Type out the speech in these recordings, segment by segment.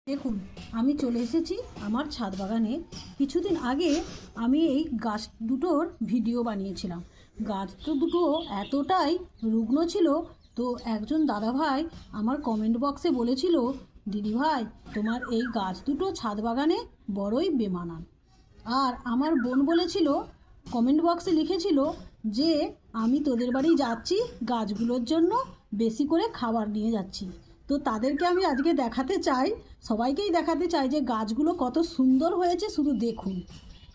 দেখুন, আমি চলে এসেছি আমার ছাদ বাগানে। কিছুদিন আগে আমি এই গাছ দুটোর ভিডিও বানিয়েছিলাম। গাছ তো দুটো এতটাই রুগ্ন ছিল, তো একজন দাদাভাই আমার কমেন্ট বক্সে বলেছিল, দিদিভাই তোমার এই গাছ দুটো ছাদ বাগানে বড়ই বেমানান। আর আমার বোন বলেছিল, কমেন্ট বক্সে লিখেছিল যে আমি তোদের বাড়ি যাচ্ছি গাছগুলোর জন্য বেশি করে খাবার নিয়ে যাচ্ছি। তো তাদেরকে আমি আজকে দেখাতে চাই, সবাইকেই দেখাতে চাই যে গাছগুলো কত সুন্দর হয়েছে। শুধু দেখুন,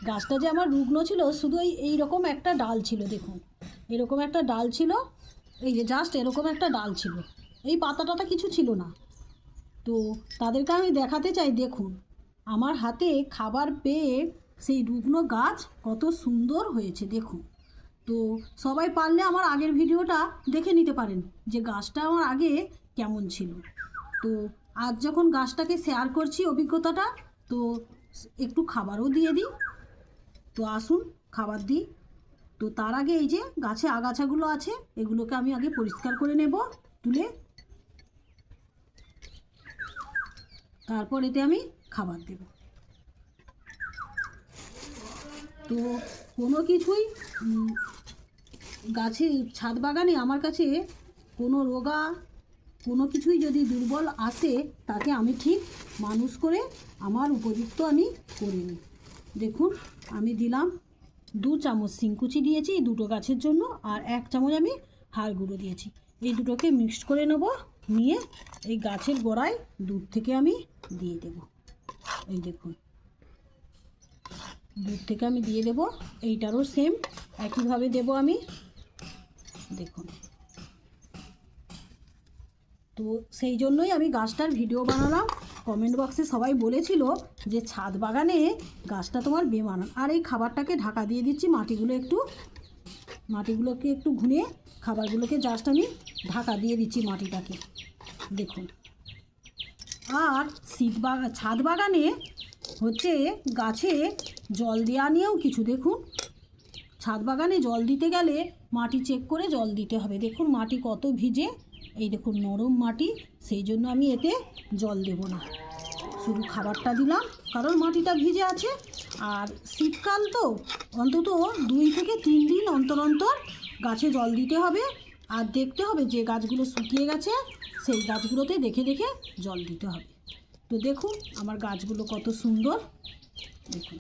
গাছটা যে আমার রুগ্ন ছিল, শুধু এইরকম একটা ডাল ছিল। দেখুন, এরকম একটা ডাল ছিল, এই যে জাস্ট এরকম একটা ডাল ছিল, এই পাতাটা কিছু ছিল না। তো তাদেরকে আমি দেখাতে চাই, দেখুন আমার হাতে খাবার পেয়ে সেই রুগ্ন গাছ কত সুন্দর হয়েছে। দেখুন, তো সবাই পারলে আমার আগের ভিডিওটা দেখে নিতে পারেন যে গাছটা আমার আগে কেমন ছিল। তো আজ যখন গাছটাকে শেয়ার করছি অভিজ্ঞতাটা, তো একটু খাবারও দিয়ে দিই। তো আসুন খাবার দিই। তো তার আগে এই যে গাছে আগাছাগুলো আছে, এগুলোকে আমি আগে পরিষ্কার করে নেব তুলে, তারপর এতে আমি খাবার দেব। তো কোনো কিছুই গাছে ছাদ বাগানে আমার কাছে কোনো রোগা কোনো কিছুই যদি দুর্বল আসে, তাকে আমি ঠিক মানুষ করে আমার উপযুক্ত আমি করে নিই। দেখুন, আমি দিলাম 2 চামচ শিংকুচি দিয়েছি এই দুটো গাছের জন্য, আর 1 চামচ আমি হাড় গুঁড়ো দিয়েছি। এই দুটোকে মিক্সড করে নেব, নিয়ে এই গাছের গোড়ায় দুধ থেকে আমি দিয়ে দেব। এই দেখুন, দুধ থেকে আমি দিয়ে দেব। এইটারও সেম একইভাবে দেব আমি। দেখুন, তো সেই জন্যই আমি গাছটার ভিডিও বানালাম। কমেন্ট বক্সে সবাই বলেছিল যে ছাদ বাগানে গাছটা তোমার বেমানান। আর এই খাবারটাকে ঢাকা দিয়ে দিচ্ছি, মাটিগুলোকে একটু ঘুরিয়ে খাবারগুলোকে জাস্ট আমি ঢাকা দিয়ে দিচ্ছি মাটিটাকে। দেখুন, আর ছাদ বাগানে হচ্ছে গাছে জল দেওয়া নিয়েও কিছু। দেখুন, ছাদ বাগানে জল দিতে গেলে মাটি চেক করে জল দিতে হবে। দেখুন মাটি কত ভিজে, এই দেখুন নরম মাটি, সেই জন্য আমি এতে জল দেব না, শুধু খাবারটা দিলাম, কারণ মাটিটা ভিজে আছে। আর শীতকাল তো অন্তত 2 থেকে 3 দিন অন্তর অন্তর গাছে জল দিতে হবে। আর দেখতে হবে যে গাছগুলো শুকিয়ে গেছে, সেই গাছগুলোতে দেখে দেখে জল দিতে হবে। তো দেখুন আমার গাছগুলো কত সুন্দর। দেখুন।